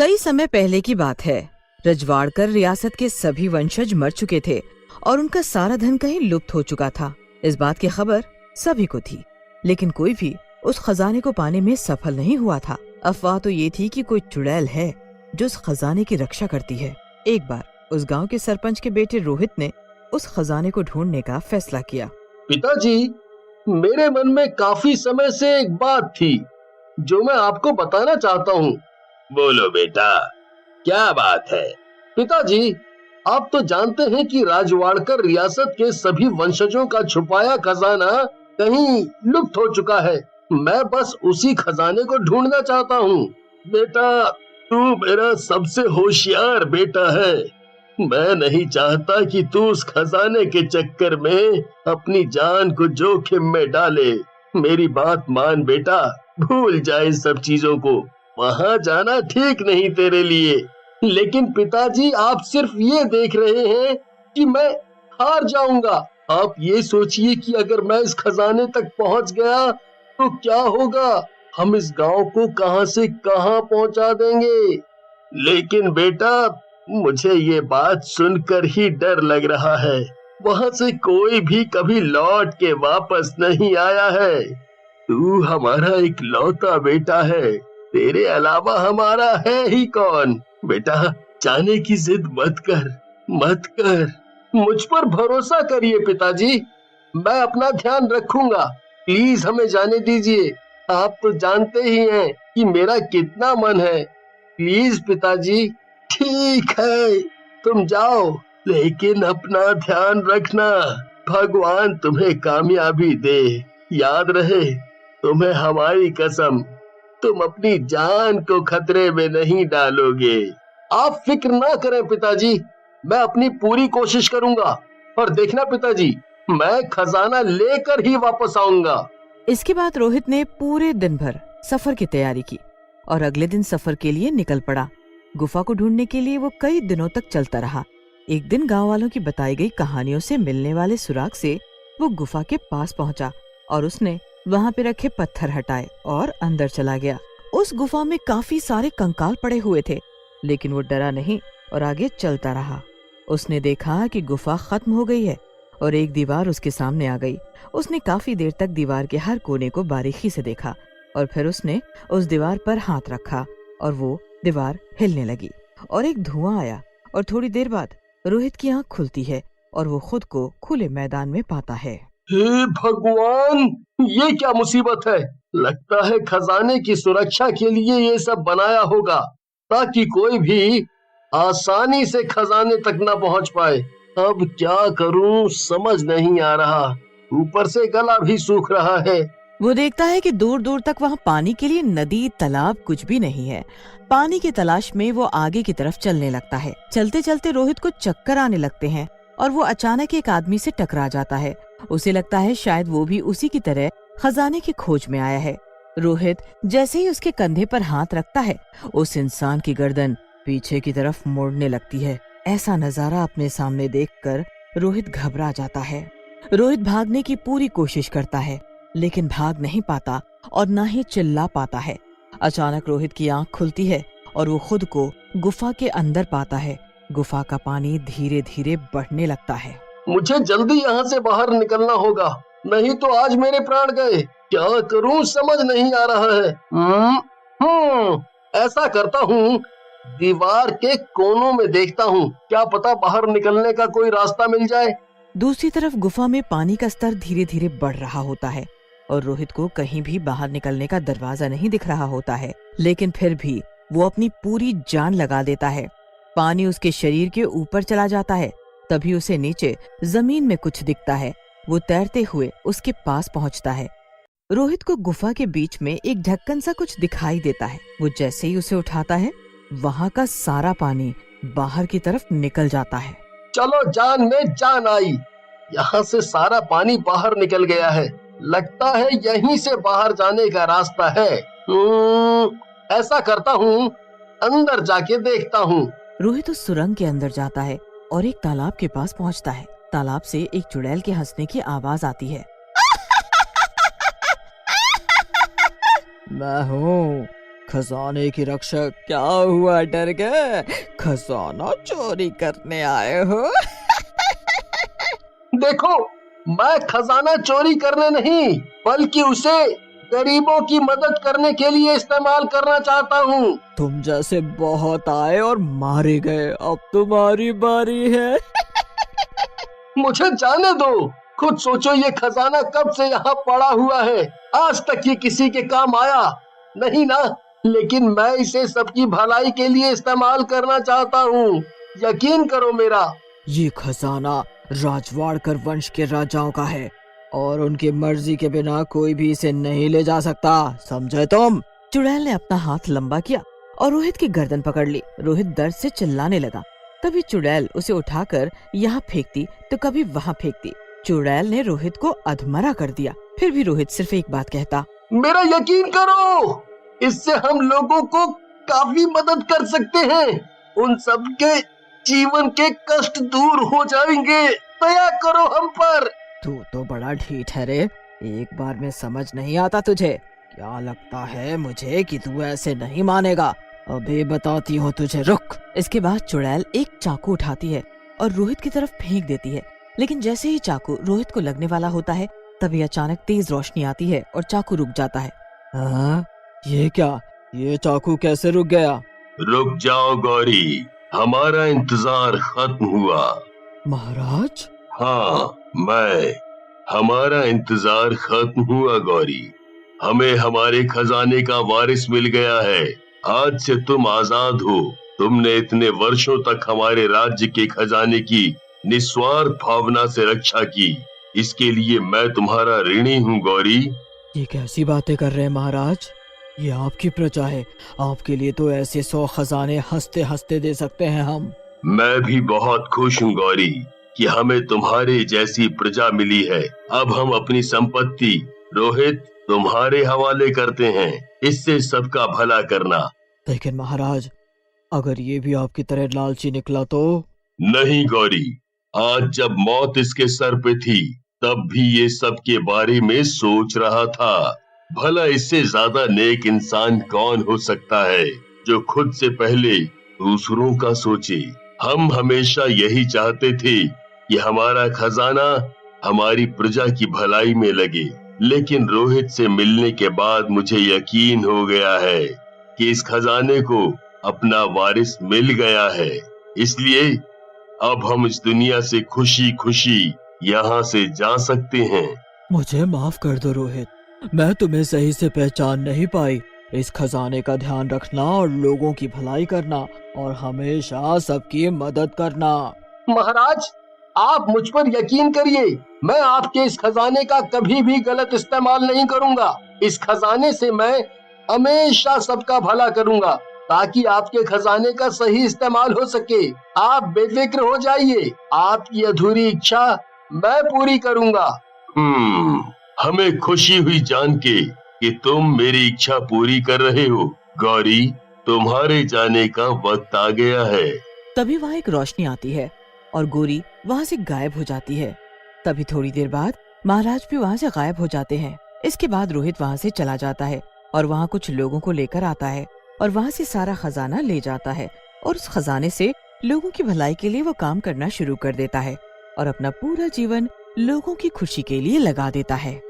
कई समय पहले की बात है। रजवाड़कर रियासत के सभी वंशज मर चुके थे और उनका सारा धन कहीं लुप्त हो चुका था। इस बात की खबर सभी को थी, लेकिन कोई भी उस खजाने को पाने में सफल नहीं हुआ था। अफवाह तो ये थी कि कोई चुड़ैल है जो उस खजाने की रक्षा करती है। एक बार उस गांव के सरपंच के बेटे रोहित ने उस खजाने को ढूंढने का फैसला किया। पिताजी, मेरे मन में काफी समय से एक बात थी जो मैं आपको बताना चाहता हूँ। बोलो बेटा, क्या बात है? पिताजी, आप तो जानते हैं कि राजवाड़कर रियासत के सभी वंशजों का छुपाया खजाना कहीं लुप्त हो चुका है। मैं बस उसी खजाने को ढूंढना चाहता हूँ। बेटा, तू मेरा सबसे होशियार बेटा है। मैं नहीं चाहता कि तू उस खजाने के चक्कर में अपनी जान को जोखिम में डाले। मेरी बात मान बेटा, भूल जा इन सब चीजों को। वहां जाना ठीक नहीं तेरे लिए। लेकिन पिताजी, आप सिर्फ ये देख रहे हैं कि मैं हार जाऊंगा। आप ये सोचिए कि अगर मैं इस खजाने तक पहुंच गया तो क्या होगा। हम इस गांव को कहां से कहां पहुंचा देंगे। लेकिन बेटा, मुझे ये बात सुनकर ही डर लग रहा है। वहां से कोई भी कभी लौट के वापस नहीं आया है। तू हमारा इकलौता बेटा है, तेरे अलावा हमारा है ही कौन। बेटा, जाने की जिद मत कर। मुझ पर भरोसा करिए पिताजी, मैं अपना ध्यान रखूंगा। प्लीज हमें जाने दीजिए। आप तो जानते ही हैं कि मेरा कितना मन है। प्लीज पिताजी। ठीक है, तुम जाओ, लेकिन अपना ध्यान रखना। भगवान तुम्हें कामयाबी दे। याद रहे, तुम्हें हमारी कसम, तुम अपनी जान को खतरे में नहीं डालोगे। आप फिक्र ना करें पिताजी, मैं अपनी पूरी कोशिश करूंगा। और देखना पिताजी, मैं खजाना लेकर ही वापस आऊंगा। इसके बाद रोहित ने पूरे दिन भर सफर की तैयारी की और अगले दिन सफर के लिए निकल पड़ा। गुफा को ढूंढने के लिए वो कई दिनों तक चलता रहा। एक दिन गांव वालों की बताई गई कहानियों से मिलने वाले सुराग से वो गुफा के पास पहुंचा और उसने वहां पे रखे पत्थर हटाए और अंदर चला गया। उस गुफा में काफी सारे कंकाल पड़े हुए थे, लेकिन वो डरा नहीं और आगे चलता रहा। उसने देखा कि गुफा खत्म हो गई है और एक दीवार उसके सामने आ गई। उसने काफी देर तक दीवार के हर कोने को बारीकी से देखा और फिर उसने उस दीवार पर हाथ रखा और वो दीवार हिलने लगी और एक धुआं आया और थोड़ी देर बाद रोहित की आंख खुलती है और वो खुद को खुले मैदान में पाता है। हे भगवान, ये क्या मुसीबत है। लगता है खजाने की सुरक्षा के लिए ये सब बनाया होगा ताकि कोई भी आसानी से खजाने तक न पहुंच पाए। अब क्या करूं समझ नहीं आ रहा। ऊपर से गला भी सूख रहा है। वो देखता है कि दूर दूर तक वहाँ पानी के लिए नदी तालाब कुछ भी नहीं है। पानी की तलाश में वो आगे की तरफ चलने लगता है। चलते चलते रोहित को चक्कर आने लगते हैं और वो अचानक एक आदमी से टकरा जाता है। उसे लगता है शायद वो भी उसी की तरह खजाने की खोज में आया है। रोहित जैसे ही उसके कंधे पर हाथ रखता है, उस इंसान की गर्दन पीछे की तरफ मुड़ने लगती है। ऐसा नजारा अपने सामने देखकर रोहित घबरा जाता है। रोहित भागने की पूरी कोशिश करता है, लेकिन भाग नहीं पाता और ना ही चिल्ला पाता है। अचानक रोहित की आंख खुलती है और वो खुद को गुफा के अंदर पाता है। गुफा का पानी धीरे धीरे बढ़ने लगता है। मुझे जल्दी यहाँ से बाहर निकलना होगा, नहीं तो आज मेरे प्राण गए। क्या करूँ समझ नहीं आ रहा है। ऐसा करता हूँ, दीवार के कोनों में देखता हूँ, क्या पता बाहर निकलने का कोई रास्ता मिल जाए। दूसरी तरफ गुफा में पानी का स्तर धीरे धीरे बढ़ रहा होता है और रोहित को कहीं भी बाहर निकलने का दरवाजा नहीं दिख रहा होता है, लेकिन फिर भी वो अपनी पूरी जान लगा देता है। पानी उसके शरीर के ऊपर चला जाता है। तभी उसे नीचे जमीन में कुछ दिखता है। वो तैरते हुए उसके पास पहुंचता है। रोहित को गुफा के बीच में एक ढक्कन सा कुछ दिखाई देता है। वो जैसे ही उसे उठाता है, वहाँ का सारा पानी बाहर की तरफ निकल जाता है। चलो, जान में जान आई। यहाँ से सारा पानी बाहर निकल गया है। लगता है यहीं से बाहर जाने का रास्ता है। ऐसा करता हूँ, अंदर जाके देखता हूँ। रोहित उस सुरंग के अंदर जाता है और एक तालाब के पास पहुँचता है। तालाब से एक चुड़ैल के हंसने की आवाज आती है। मैं हूँ खजाने की रक्षक, क्या हुआ, डर गए? खजाना चोरी करने आए हो? देखो, मैं खजाना चोरी करने नहीं बल्कि उसे गरीबों की मदद करने के लिए इस्तेमाल करना चाहता हूँ। तुम जैसे बहुत आए और मारे गए, अब तुम्हारी बारी है। मुझे जाने दो। खुद सोचो, ये खजाना कब से यहाँ पड़ा हुआ है। आज तक ये किसी के काम आया नहीं ना, लेकिन मैं इसे सबकी भलाई के लिए इस्तेमाल करना चाहता हूँ। यकीन करो मेरा। ये खजाना राजवाड़कर वंश के राजाओं का है और उनकी मर्जी के बिना कोई भी इसे नहीं ले जा सकता, समझे तुम? चुड़ैल ने अपना हाथ लंबा किया और रोहित की गर्दन पकड़ ली। रोहित दर्द से चिल्लाने लगा। तभी चुड़ैल उसे उठाकर यहाँ फेंकती तो कभी वहाँ फेंकती। चुड़ैल ने रोहित को अधमरा कर दिया। फिर भी रोहित सिर्फ एक बात कहता, मेरा यकीन करो, इससे हम लोगों को काफी मदद कर सकते हैं। उन सब के जीवन के कष्ट दूर हो जाएंगे। दया करो हम पर। तू तो बड़ा ढीठ है रे, एक बार में समझ नहीं आता तुझे? क्या लगता है मुझे कि तू ऐसे नहीं मानेगा? अभी बताती हूँ तुझे, रुक। इसके बाद चुड़ैल एक चाकू उठाती है और रोहित की तरफ फेंक देती है। लेकिन जैसे ही चाकू रोहित को लगने वाला होता है, तभी अचानक तेज रोशनी आती है और चाकू रुक जाता है। हाँ, ये क्या? ये चाकू कैसे रुक गया? रुक जाओ गौरी, हमारा इंतजार खत्म हुआ। महाराज? हाँ, हमारा इंतजार खत्म हुआ गौरी। हमें हमारे खजाने का वारिस मिल गया है। आज से तुम आजाद हो। तुमने इतने वर्षों तक हमारे राज्य के खजाने की निस्वार्थ भावना से रक्षा की, इसके लिए मैं तुम्हारा ऋणी हूँ गौरी। ये कैसी बातें कर रहे हैं महाराज? ये आपकी प्रजा है, आपके लिए तो ऐसे 100 खजाने हंसते हंसते दे सकते हैं हम। मैं भी बहुत खुश हूँ गौरी कि हमें तुम्हारे जैसी प्रजा मिली है। अब हम अपनी संपत्ति रोहित तुम्हारे हवाले करते हैं, इससे सबका भला करना। लेकिन महाराज, अगर ये भी आपकी तरह लालची निकला तो? नहीं गौरी, आज जब मौत इसके सर पे थी तब भी ये सब के बारे में सोच रहा था। भला इससे ज्यादा नेक इंसान कौन हो सकता है जो खुद से पहले दूसरों का सोचे। हम हमेशा यही चाहते थे कि हमारा खजाना हमारी प्रजा की भलाई में लगे, लेकिन रोहित से मिलने के बाद मुझे यकीन हो गया है कि इस खजाने को अपना वारिस मिल गया है। इसलिए अब हम इस दुनिया से खुशी खुशी यहाँ से जा सकते हैं। मुझे माफ कर दो रोहित, मैं तुम्हें सही से पहचान नहीं पाई। इस खजाने का ध्यान रखना और लोगों की भलाई करना और हमेशा सबकी मदद करना। महाराज, आप मुझ पर यकीन करिए, मैं आपके इस खजाने का कभी भी गलत इस्तेमाल नहीं करूंगा। इस खजाने से मैं हमेशा सबका भला करूंगा ताकि आपके खजाने का सही इस्तेमाल हो सके। आप बेफिक्र हो जाइए, आपकी अधूरी इच्छा मैं पूरी करूंगा। हमें खुशी हुई जान के कि तुम मेरी इच्छा पूरी कर रहे हो। गौरी, तुम्हारे जाने का वक्त आ गया है। तभी वहाँ एक रोशनी आती है और गौरी वहाँ से गायब हो जाती है। तभी थोड़ी देर बाद महाराज भी वहाँ से गायब हो जाते हैं। इसके बाद रोहित वहाँ से चला जाता है और वहाँ कुछ लोगों को लेकर आता है और वहाँ से सारा खजाना ले जाता है और उस खजाने से लोगों की भलाई के लिए वो काम करना शुरू कर देता है और अपना पूरा जीवन लोगों की खुशी के लिए लगा देता है।